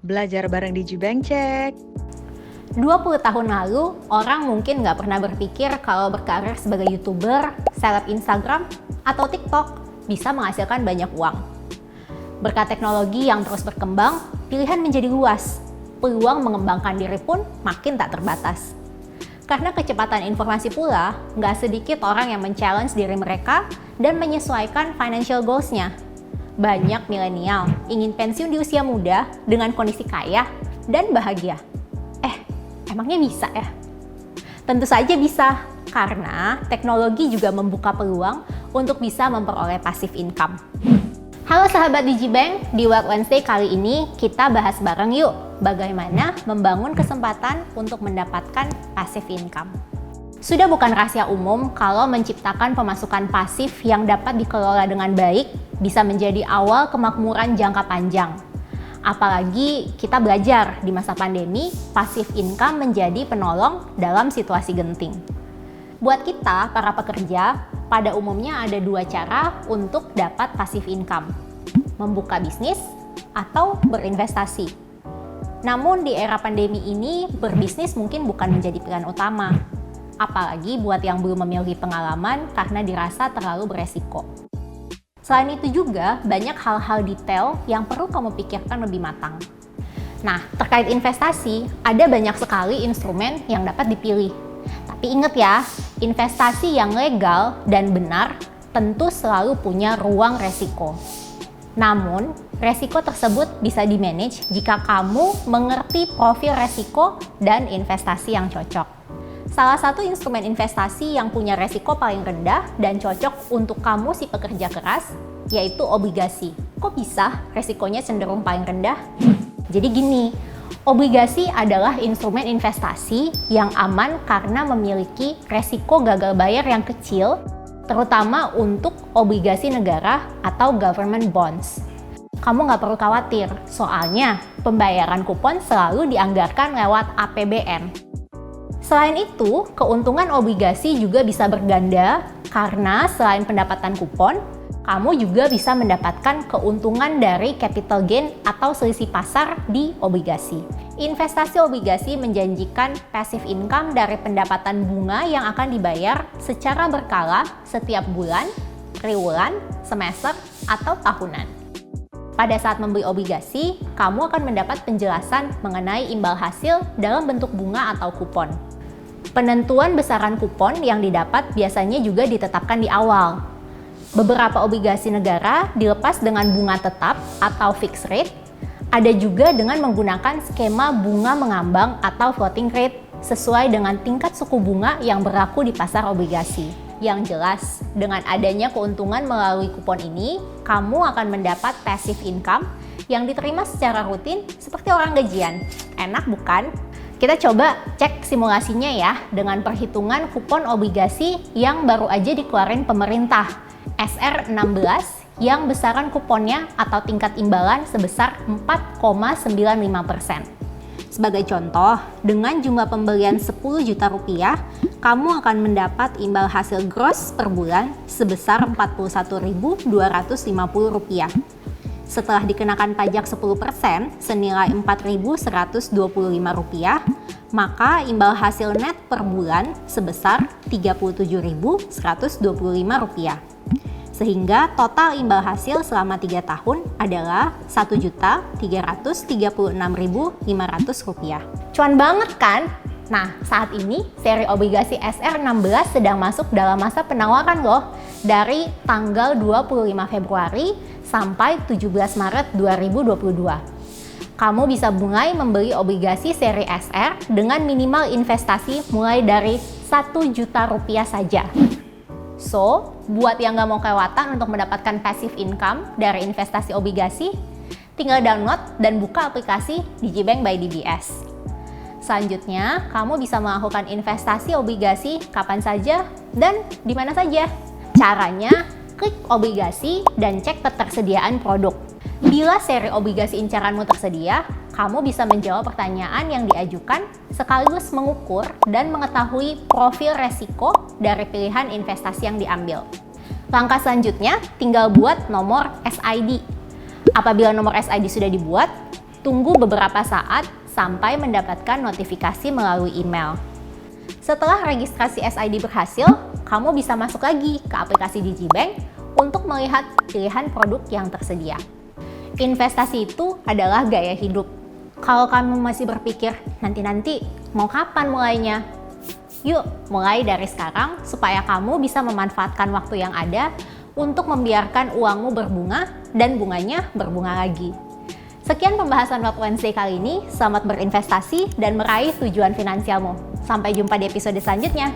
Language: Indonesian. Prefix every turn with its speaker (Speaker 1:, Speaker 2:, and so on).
Speaker 1: Belajar bareng Digibank Cek.
Speaker 2: 20 tahun lalu, orang mungkin nggak pernah berpikir kalau berkarir sebagai YouTuber, seleb Instagram, atau TikTok bisa menghasilkan banyak uang. Berkat teknologi yang terus berkembang, pilihan menjadi luas. Peluang mengembangkan diri pun makin tak terbatas. Karena kecepatan informasi pula, nggak sedikit orang yang men-challenge diri mereka dan menyesuaikan financial goals-nya. Banyak milenial ingin pensiun di usia muda dengan kondisi kaya dan bahagia. Emangnya bisa ya? Tentu saja bisa, karena teknologi juga membuka peluang untuk bisa memperoleh passive income. Halo sahabat Digibank, di Wealth Wednesday kali ini kita bahas bareng yuk bagaimana membangun kesempatan untuk mendapatkan passive income. Sudah bukan rahasia umum kalau menciptakan pemasukan pasif yang dapat dikelola dengan baik bisa menjadi awal kemakmuran jangka panjang. Apalagi kita belajar di masa pandemi, passive income menjadi penolong dalam situasi genting. Buat kita, para pekerja, pada umumnya ada dua cara untuk dapat passive income. Membuka bisnis atau berinvestasi. Namun di era pandemi ini, berbisnis mungkin bukan menjadi pilihan utama. Apalagi buat yang belum memiliki pengalaman karena dirasa terlalu beresiko. Selain itu juga, banyak hal-hal detail yang perlu kamu pikirkan lebih matang. Nah, terkait investasi, ada banyak sekali instrumen yang dapat dipilih. Tapi ingat ya, investasi yang legal dan benar tentu selalu punya ruang resiko. Namun, resiko tersebut bisa di-manage jika kamu mengerti profil resiko dan investasi yang cocok. Salah satu instrumen investasi yang punya resiko paling rendah dan cocok untuk kamu si pekerja keras, yaitu obligasi. Kok bisa resikonya cenderung paling rendah? Jadi gini, obligasi adalah instrumen investasi yang aman karena memiliki resiko gagal bayar yang kecil, terutama untuk obligasi negara atau government bonds. Kamu nggak perlu khawatir, soalnya pembayaran kupon selalu dianggarkan lewat APBN. Selain itu, keuntungan obligasi juga bisa berganda karena selain pendapatan kupon, kamu juga bisa mendapatkan keuntungan dari capital gain atau selisih pasar di obligasi. Investasi obligasi menjanjikan passive income dari pendapatan bunga yang akan dibayar secara berkala setiap bulan, triwulan, semester, atau tahunan. Pada saat membeli obligasi, kamu akan mendapat penjelasan mengenai imbal hasil dalam bentuk bunga atau kupon. Penentuan besaran kupon yang didapat biasanya juga ditetapkan di awal. Beberapa obligasi negara dilepas dengan bunga tetap atau fixed rate, ada juga dengan menggunakan skema bunga mengambang atau floating rate sesuai dengan tingkat suku bunga yang berlaku di pasar obligasi. Yang jelas, dengan adanya keuntungan melalui kupon ini, kamu akan mendapat passive income yang diterima secara rutin seperti orang gajian. Enak bukan? Kita coba cek simulasinya ya dengan perhitungan kupon obligasi yang baru aja dikeluarin pemerintah, SR16, yang besaran kuponnya atau tingkat imbalan sebesar 4,95%. Sebagai contoh, dengan jumlah pembelian 10 juta rupiah, kamu akan mendapat imbal hasil gross per bulan sebesar Rp41.250. Setelah dikenakan pajak 10% senilai Rp4.125, maka imbal hasil net per bulan sebesar Rp37.125. Sehingga total imbal hasil selama 3 tahun adalah Rp1.336.500. Cuan banget kan? Nah, saat ini seri obligasi SR16 sedang masuk dalam masa penawaran loh, dari tanggal 25 Februari sampai 17 Maret 2022. Kamu bisa mulai membeli obligasi seri SR dengan minimal investasi mulai dari Rp1 juta saja. So, buat yang nggak mau kelewatan untuk mendapatkan passive income dari investasi obligasi, tinggal download dan buka aplikasi Digibank by DBS. Selanjutnya, kamu bisa melakukan investasi obligasi kapan saja dan di mana saja. Caranya, klik obligasi dan cek ketersediaan produk. Bila seri obligasi incaranmu tersedia, kamu bisa menjawab pertanyaan yang diajukan sekaligus mengukur dan mengetahui profil resiko dari pilihan investasi yang diambil. Langkah selanjutnya, tinggal buat nomor SID. Apabila nomor SID sudah dibuat, Tunggu beberapa saat sampai mendapatkan notifikasi melalui email. Setelah registrasi SID berhasil, kamu bisa masuk lagi ke aplikasi digibank untuk melihat pilihan produk yang tersedia. Investasi itu adalah gaya hidup. Kalau kamu masih berpikir, nanti-nanti mau kapan mulainya? Yuk, mulai dari sekarang supaya kamu bisa memanfaatkan waktu yang ada untuk membiarkan uangmu berbunga dan bunganya berbunga lagi. Sekian pembahasan Wealth Wednesday kali ini. Selamat berinvestasi dan meraih tujuan finansialmu. Sampai jumpa di episode selanjutnya.